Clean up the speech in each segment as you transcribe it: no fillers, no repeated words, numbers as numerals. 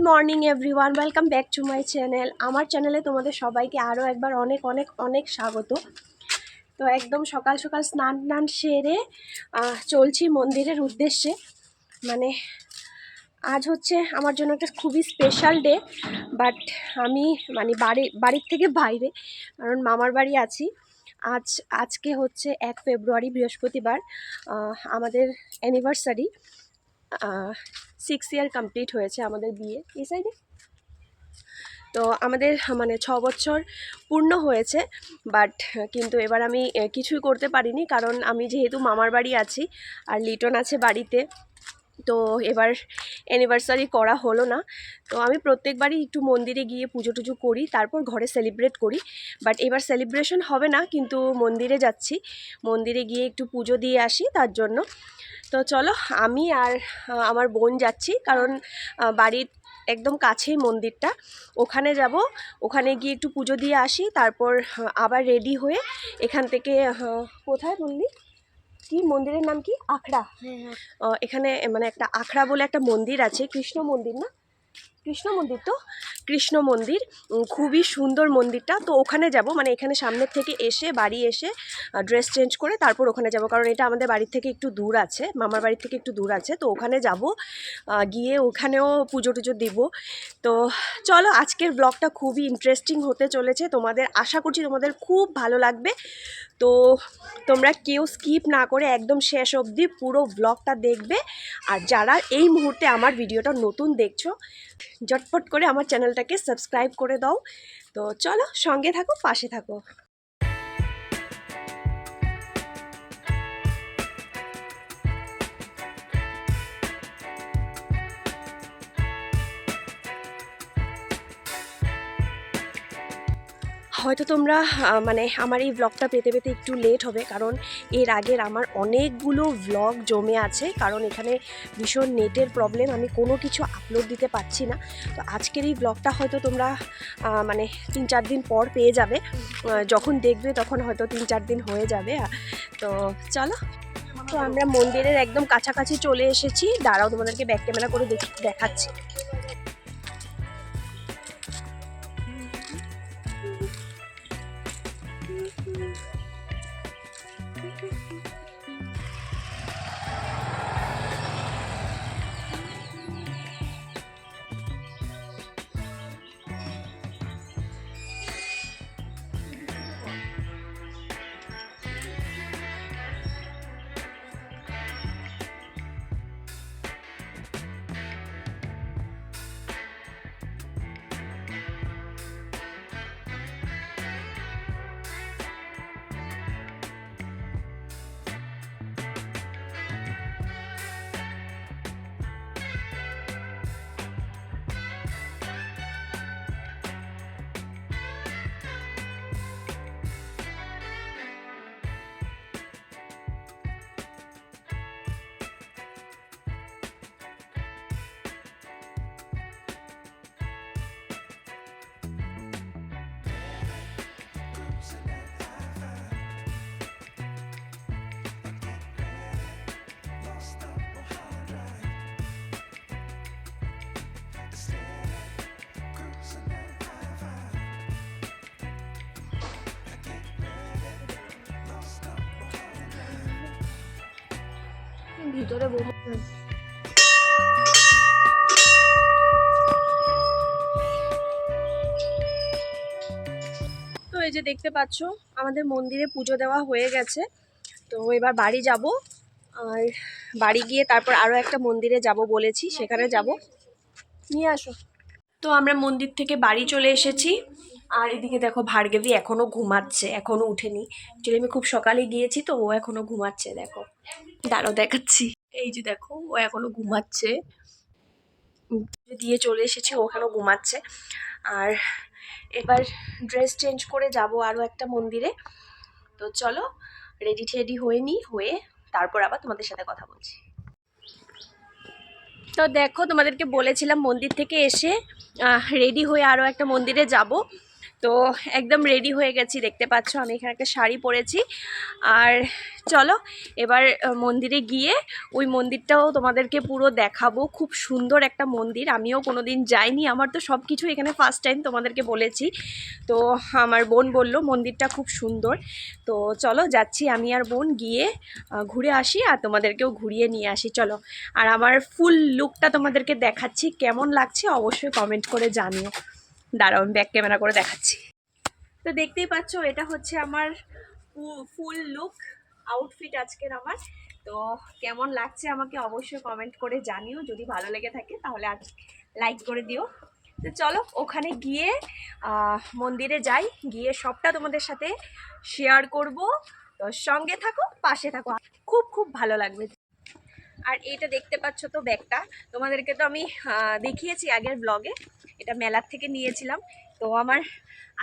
Morning everyone, welcome back to my channel. আমার চ্যানেলে তোমাদের সবাইকে আরও একবার অনেক অনেক অনেক স্বাগত। তো একদম সকাল সকাল স্নান টান সেরে চলছি মন্দিরের উদ্দেশ্যে। মানে আজ হচ্ছে আমার জন্য একটা খুবই স্পেশাল ডে, বাট আমি বাড়ির থেকে বাইরে, কারণ মামার বাড়ি আছি। আজকে হচ্ছে 1 ফেব্রুয়ারি, বৃহস্পতিবার, আমাদের অ্যানিভার্সারি। 6 ইয়ার কমপ্লিট হয়েছে আমাদের বিয়ে এই সাইডে। তো আমাদের 6 বছর পূর্ণ হয়েছে, বাট কিন্তু এবার আমি কিছুই করতে পারিনি, কারণ আমি যেহেতু মামার বাড়ি আছি আর লিটন আছে বাড়িতে, তো এবার অ্যানিভার্সারি করা হলো না। তো আমি প্রত্যেকবারই একটু মন্দিরে গিয়ে পুজো টুজো করি, তারপর ঘরে সেলিব্রেট করি। বাট এবার সেলিব্রেশন হবে না, কিন্তু মন্দিরে যাচ্ছি, মন্দিরে গিয়ে একটু পুজো দিয়ে আসি তার জন্য। তো চলো, আমি আর আমার বোন যাচ্ছি, কারণ বাড়ির একদম কাছেই মন্দিরটা, ওখানে যাব। ওখানে গিয়ে একটু পুজো দিয়ে আসি, তারপর আবার রেডি হয়ে এখান থেকে কোথায় বললি কি মন্দিরের নাম কি? আখড়া। এখানে একটা আখড়া বলে একটা মন্দির আছে, কৃষ্ণ মন্দির না? কৃষ্ণ মন্দির তো, কৃষ্ণ মন্দির, খুবই সুন্দর মন্দিরটা। তো ওখানে যাব, এখানে সামনের থেকে এসে বাড়ি এসে ড্রেস চেঞ্জ করে তারপর ওখানে যাব, কারণ এটা আমাদের বাড়ির থেকে একটু দূর আছে, মামার বাড়ির থেকে একটু দূর আছে। তো ওখানে যাব, গিয়ে ওখানেও পুজো টুজো দিব। তো চলো, আজকের ব্লগটা খুবই ইন্টারেস্টিং হতে চলেছে, তোমাদের আশা করছি তোমাদের খুব ভালো লাগবে। তো তোমরা কেউ স্কিপ না করে একদম শেষ অবধি পুরো ব্লগটা দেখবে। আর যারা এই মুহূর্তে আমার ভিডিওটা নতুন দেখছো, ঝটপট করে আমার চ্যানেলটাকে সাবস্ক্রাইব করে দাও। তো চলো, সঙ্গে থাকো, পাশে থাকো। হয়তো তোমরা আমার এই ব্লগটা পেতে পেতে একটু লেট হবে, কারণ এর আগের আমার অনেকগুলো ব্লগ জমে আছে, কারণ এখানে ভীষণ নেটের প্রবলেম, আমি কোনো কিছু আপলোড দিতে পারছি না। তো আজকের এই ব্লগটা হয়তো তোমরা 3-4 দিন পর পেয়ে যাবে, যখন দেখবে তখন হয়তো 3-4 দিন হয়ে যাবে। তো চলো, তো আমরা মন্দিরের একদম কাছাকাছি চলে এসেছি। দাঁড়াও, তোমাদেরকে ব্যাক ক্যামেরা করে দেখাচ্ছি। ভিতরে তো এই যে দেখতে পাচ্ছ, আমাদের মন্দিরে পুজো দেওয়া হয়ে গেছে। তো এবার বাড়ি যাব, আর বাড়ি গিয়ে তারপর আরও একটা মন্দিরে যাব বলেছি, সেখানে যাব। নিয়ে আসো। তো আমরা মন্দির থেকে বাড়ি চলে এসেছি, আর এদিকে দেখো ভার্গবী এখনো ঘুমাচ্ছে, এখনো উঠেনি। অ্যাকচুয়ালি আমি খুব সকালে গিয়েছি, তো ও এখনো ঘুমাচ্ছে। দেখো, দাঁড়াও দেখাচ্ছি। এই যে দেখো, ও এখনো ঘুমাচ্ছে, দিয়ে চলে এসেছি, ও এখনো ঘুমাচ্ছে। আর এবার ড্রেস চেঞ্জ করে যাব আরও একটা মন্দিরে। তো চলো, রেডি টেডি হয়ে তারপর আবার তোমাদের সাথে কথা বলছি। তো দেখো, তোমাদেরকে বলেছিলাম মন্দির থেকে এসে রেডি হয়ে আরও একটা মন্দিরে যাব। তো একদম রেডি হয়ে গেছি, দেখতে পাচ্ছ আমি এখানে একটা শাড়ি পরেছি। আর চলো এবার মন্দিরে গিয়ে ওই মন্দিরটাও তোমাদেরকে পুরো দেখাবো। খুব সুন্দর একটা মন্দির, আমিও কোনোদিন যাইনি, আমার তো সব কিছু এখানে ফার্স্ট টাইম তোমাদেরকে বলেছি। তো আমার বোন বলল মন্দিরটা খুব সুন্দর। তো চলো যাচ্ছি আমি আর বোন, গিয়ে ঘুরে আসি আর তোমাদেরকেও ঘুরিয়ে নিয়ে আসি। চলো, আর আমার ফুল লুকটা তোমাদেরকে দেখাচ্ছি, কেমন লাগছে অবশ্যই কমেন্ট করে জানিও। দাঁড়াও আমি ব্যাক ক্যামেরা করে দেখাচ্ছি। তো দেখতেই পাচ্ছ এটা হচ্ছে আমার ফুল লুক আউটফিট আজকের আমার। তো কেমন লাগছে আমাকে অবশ্যই কমেন্ট করে জানিও, যদি ভালো লেগে থাকে তাহলে আজ লাইক করে দিও। তো চলো ওখানে গিয়ে মন্দিরে যাই, গিয়ে সবটা তোমাদের সাথে শেয়ার করব। তো সঙ্গে থাকো, পাশে থাকো, খুব খুব ভালো লাগবে। আর এটা দেখতে পাচ্ছ তো ব্যাগটা, তোমাদেরকে তো আমি দেখিয়েছি আগের ব্লগে, এটা মেলার থেকে নিয়েছিলাম। তো আমার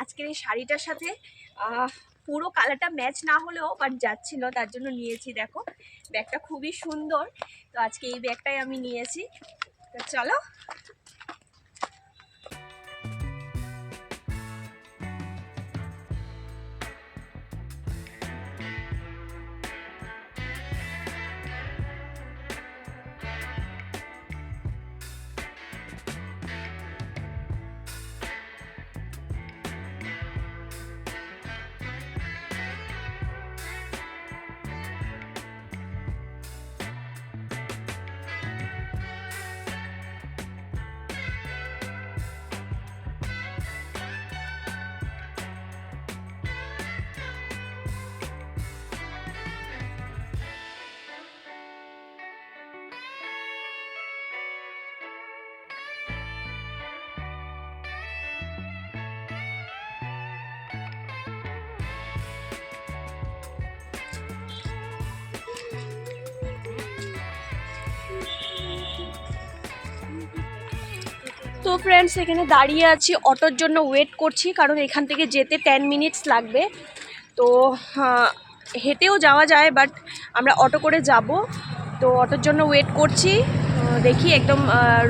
আজকের এই শাড়িটার সাথে পুরো কালারটা ম্যাচ না হলেও বাট যাচ্ছিল, তার জন্য নিয়েছি। দেখো ব্যাগটা খুবই সুন্দর, তো আজকে এই ব্যাগটাই আমি নিয়েছি। তো চলো। তো ফ্রেন্ডস এখানে দাঁড়িয়ে আছি, অটোর জন্য ওয়েট করছি, কারণ এখান থেকে যেতে 10 মিনিটস লাগবে। তো হেঁটেও যাওয়া যায়, বাট আমরা অটো করে যাব। তো অটোর জন্য ওয়েট করছি, দেখি একদম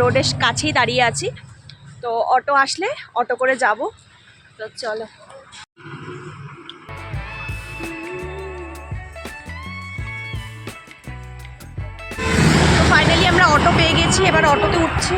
রোডের কাছেই দাঁড়িয়ে আছি। তো অটো আসলে অটো করে যাব। তো চলো। তো ফাইনালি আমরা অটো পেয়ে গেছি, এবার অটোতে উঠছি।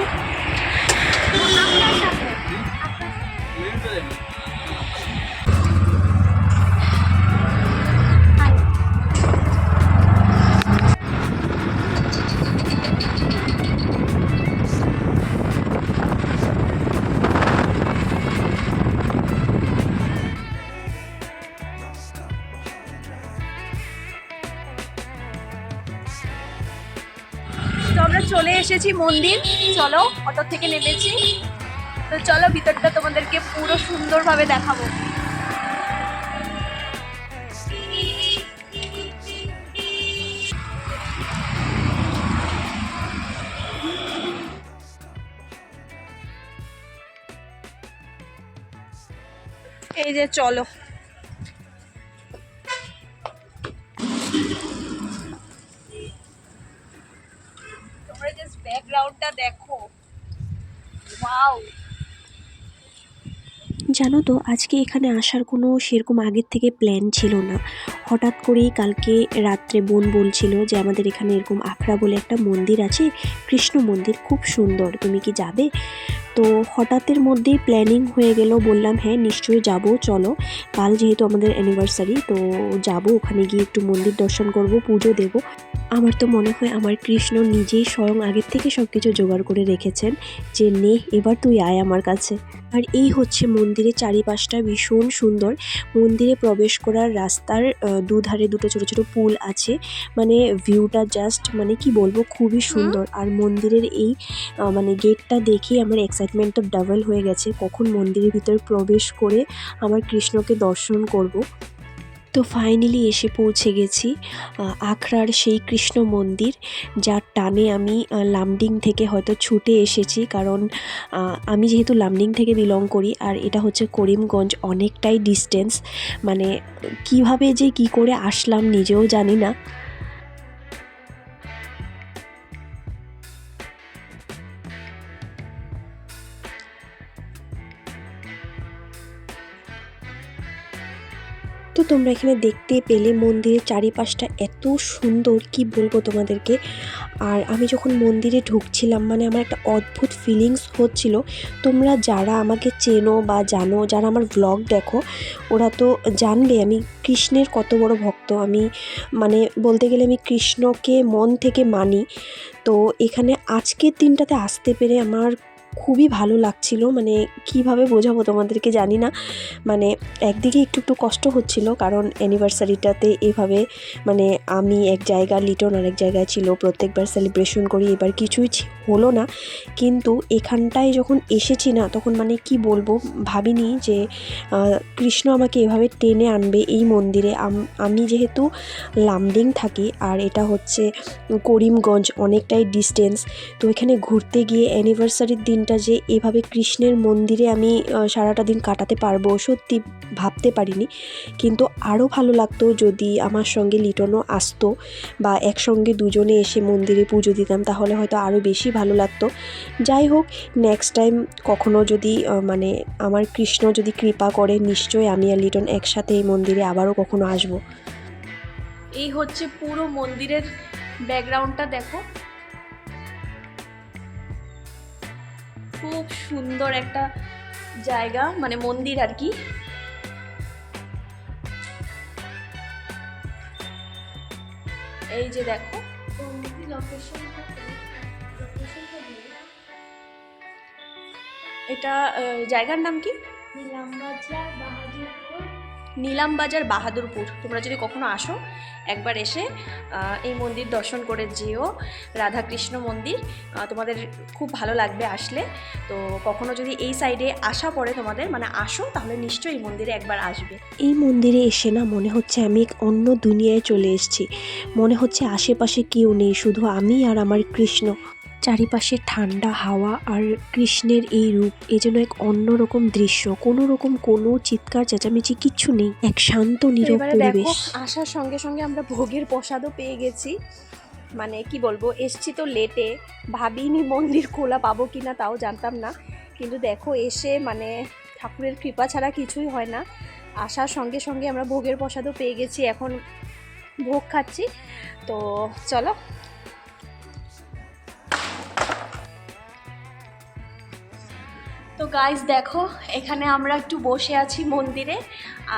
তো আমরা চলে এসেছি মন্দির, চলো অটো থেকে নেমেছি। তো চলো ভিতরটা তোমাদেরকে পুরো সুন্দরভাবে দেখাবো। এই যে চলো, তোমরা জাস্ট ব্যাকগ্রাউন্ডটা দেখো, ওয়াও। জানো তো আজকে এখানে আসার কোনো সেরকম আগের থেকে প্ল্যান ছিল না। হঠাৎ করেই কালকে রাত্রে বোন বলছিল যে আমাদের এখানে এরকম আখড়া বলে একটা মন্দির আছে, কৃষ্ণ মন্দির, খুব সুন্দর, তুমি কি যাবে? তো হঠাৎের মধ্যেই প্ল্যানিং হয়ে গেল, বললাম হ্যাঁ নিশ্চয়ই যাব, চলো। কাল যেহেতু আমাদের অ্যানিভার্সারি, তো যাব, ওখানে গিয়ে একটু মন্দির দর্শন করব, পুজো দেব। আমার তো মনে হয় আমার কৃষ্ণ নিজেই স্বয়ং আগের থেকে সব কিছু জোগাড় করে রেখেছেন যে নে এবার তুই আয় আমার কাছে। আর এই হচ্ছে মন্দিরের চারিপাশটা ভীষণ সুন্দর। মন্দিরে প্রবেশ করার রাস্তার দুধারে দুটো ছোট ছোট পুল আছে, মানে ভিউটা জাস্ট মানে কি বলবো, খুবই সুন্দর। আর মন্দিরের এই মানে গেটটা দেখে আমার এক্সাইটমেন্টটা ডাবল হয়ে গেছে, কখন মন্দিরের ভিতর প্রবেশ করে আমার কৃষ্ণকে দর্শন করব। তো ফাইনালি এসে পৌঁছে গেছি আখড়ার সেই কৃষ্ণ মন্দির, যার টানে আমি লামডিং থেকে হয়তো ছুটে এসেছি, কারণ আমি যেহেতু লামডিং থেকে বিলং করি আর এটা হচ্ছে করিমগঞ্জ, অনেকটাই ডিস্টেন্স, মানে কিভাবে যে কি করে আসলাম নিজেও জানি না। তোমরা এখানে দেখতে পেলে মন্দিরের চারিপাশটা এত সুন্দর, কি বলবো তোমাদেরকে। আর আমি যখন মন্দিরে ঢুকছিলাম মানে আমার একটা অদ্ভুত ফিলিংস হচ্ছিল। তোমরা যারা আমাকে চেনো বা জানো, যারা আমার ব্লগ দেখো, ওরা তো জানবে আমি কৃষ্ণের কত বড় ভক্ত। আমি মানে বলতে গেলে আমি কৃষ্ণকে মন থেকে মানি। তো এখানে আজকের দিনটাতে আসতে পেরে আমার খুবই ভালো লাগছিল। মানে কিভাবে বোঝাবো তোমাদেরকে জানি না। মানে একদিকে একটু একটু কষ্ট হচ্ছিল, কারণ অ্যানিভার্সারিটাতে এভাবে মানে আমি এক জায়গায়, লিটন আরেক জায়গায় ছিল, প্রত্যেকবার সেলিব্রেশন করি, এবার কিছুই হলো না। কিন্তু এখানটায় যখন এসেছি না, তখন মানে কি বলবো, ভাবিনি যে কৃষ্ণ আমাকে এভাবে টেনে আনবে এই মন্দিরে। আমি যেহেতু লামডিং থাকি আর এটা হচ্ছে করিমগঞ্জ, অনেকটাই ডিস্টেন্স। তো এখানে ঘুরতে গিয়ে অ্যানিভার্সারির দিনটা যে এভাবে কৃষ্ণের মন্দিরে আমি সারাটা দিন কাটাতে পারবো, সত্যি ভাবতে পারিনি। কিন্তু আরও ভালো লাগতো যদি আমার সঙ্গে লিটনও আসতো বা একসঙ্গে দুজনে এসে মন্দিরে পুজো দিতাম, তাহলে হয়তো আরও বেশি ভালো লাগতো। যাই হোক, নেক্সট টাইম কখনো যদি মানে আমার কৃষ্ণ যদি কৃপা করে, নিশ্চয়ই আমি আর লিটন একসাথে এই মন্দিরে আবারও কখনো আসবো। এই হচ্ছে পুরো মন্দিরের ব্যাকগ্রাউন্ডটা, দেখো খুব সুন্দর একটা জায়গা, মানে মন্দির আর কি। এই যে দেখো, এটা জায়গার নাম কি? নীলামবাজার বাহাদুরপুর। তোমরা যদি কখনো আসো, একবার এসে এই মন্দির দর্শন করে যেও, রাধাকৃষ্ণ মন্দির। তোমাদের খুব ভালো লাগবে আসলে। তো কখনো যদি এই সাইডে আসা পড়ে তোমাদের, মানে আসো, তাহলে নিশ্চয়ই এই মন্দিরে একবার আসবে। এই মন্দিরে এসে না মনে হচ্ছে আমি এক অন্য দুনিয়ায় চলে এসেছি। মনে হচ্ছে আশেপাশে কেউ নেই, শুধু আমি আর আমার কৃষ্ণ। চারিপাশে ঠান্ডা হাওয়া আর কৃষ্ণের এই রূপ, এ যেন এক অন্যরকম দৃশ্য। কোনো চিৎকার চেঁচামেচি কিচ্ছু নেই, এক শান্ত নীরব এবারে দেখো, পরিবেশ। আসার সঙ্গে সঙ্গে আমরা ভোগের প্রসাদও পেয়ে গেছি। মানে কি বলবো, এসছি তো লেটে, ভাবিনি মন্দির খোলা পাবো কিনা, তাও জানতাম না। কিন্তু দেখো এসে মানে ঠাকুরের কৃপা ছাড়া কিছুই হয় না। আসার সঙ্গে সঙ্গে আমরা ভোগের প্রসাদও পেয়ে গেছি, এখন ভোগ খাচ্ছি। তো চলো। তো গাইস দেখো, এখানে আমরা একটু বসে আছি মন্দিরে,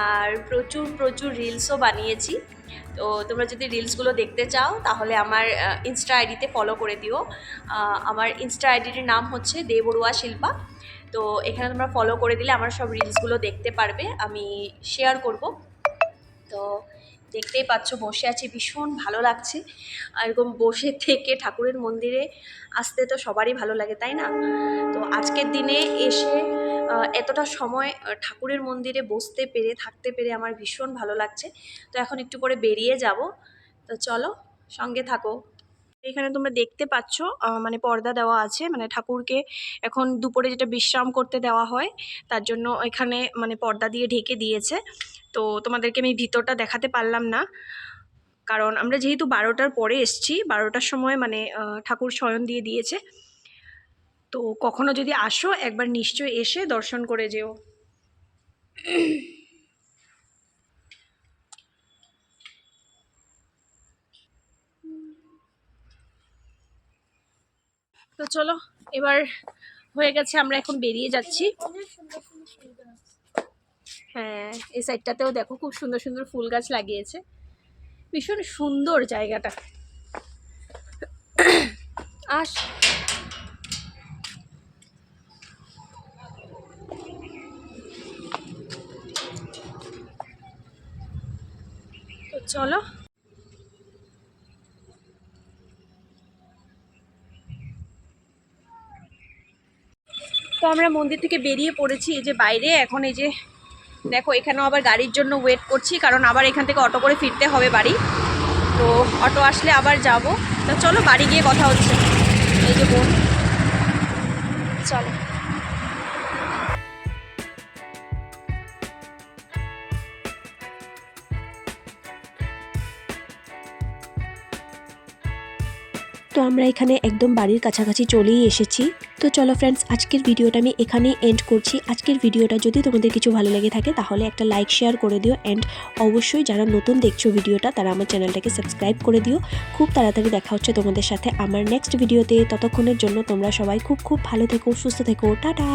আর প্রচুর প্রচুর রিলসও বানিয়েছি। তো তোমরা যদি রিলসগুলো দেখতে চাও, তাহলে আমার ইনস্টা আইডিতে ফলো করে দিও। আমার ইনস্টা আইডির নাম হচ্ছে দেবড়ুয়া শিল্পা। তো এখানে তোমরা ফলো করে দিলে আমার সব রিলসগুলো দেখতে পারবে, আমি শেয়ার করব। তো দেখতেই পাচ্ছ, বসে আছি, ভীষণ ভালো লাগছে। আর এরকম বসে থেকে ঠাকুরের মন্দিরে আসতে তো সবারই ভালো লাগে, তাই না? তো আজকের দিনে এসে এতটা সময় ঠাকুরের মন্দিরে বসতে পেরে, থাকতে পেরে আমার ভীষণ ভালো লাগছে। তো এখন একটু করে বেরিয়ে যাব। তো চলো, সঙ্গে থাকো। এখানে তোমরা দেখতে পাচ্ছ মানে পর্দা দেওয়া আছে, মানে ঠাকুরকে এখন দুপুরে যেটা বিশ্রাম করতে দেওয়া হয়, তার জন্য এখানে মানে পর্দা দিয়ে ঢেকে দিয়েছে। তো তোমাদেরকে আমি ভিতরটা দেখাতে পারলাম না, কারণ আমরা যেহেতু 12টার পরে এসছি, 12টার সময় মানে ঠাকুর শয়ন দিয়ে দিয়েছে। তো কখনো যদি আসো, একবার নিশ্চয়ই এসে দর্শন করে যেও। তো চলো, এবার হয়ে গেছে, আমরা এখন বেরিয়ে যাচ্ছি। হ্যাঁ, এই সাইডটাতেও দেখো খুব সুন্দর সুন্দর ফুল গাছ লাগিয়েছে, ভীষণ সুন্দর জায়গাটা। আস তো চলো। তো আমরা মন্দির থেকে বেরিয়ে পড়েছি, এই যে বাইরে। এখন এই যে দেখো, এখানেও আবার গাড়ির জন্য ওয়েট করছি, কারণ আবার এখান থেকে অটো করে ফিরতে হবে বাড়ি। তো অটো আসলে আবার যাব। তো চলো, বাড়ি গিয়ে কথা হচ্ছে। এই যে বোন, চলো। তো আমরা এখানে একদম বাড়ির কাছাকাছি চলেই এসেছি। তো চলো ফ্রেন্ডস, আজকের ভিডিওটা আমি এখানেই এন্ড করছি। আজকের ভিডিওটা যদি তোমাদের কিছু ভালো লেগে থাকে তাহলে একটা লাইক শেয়ার করে দিও, অ্যান্ড অবশ্যই যারা নতুন দেখছো ভিডিওটা তারা আমার চ্যানেলটাকে সাবস্ক্রাইব করে দিও। খুব তাড়াতাড়ি দেখা হচ্ছে তোমাদের সাথে আমার নেক্সট ভিডিওতে। ততক্ষণের জন্য তোমরা সবাই খুব খুব ভালো থেকো, সুস্থ থেকো। টাটা।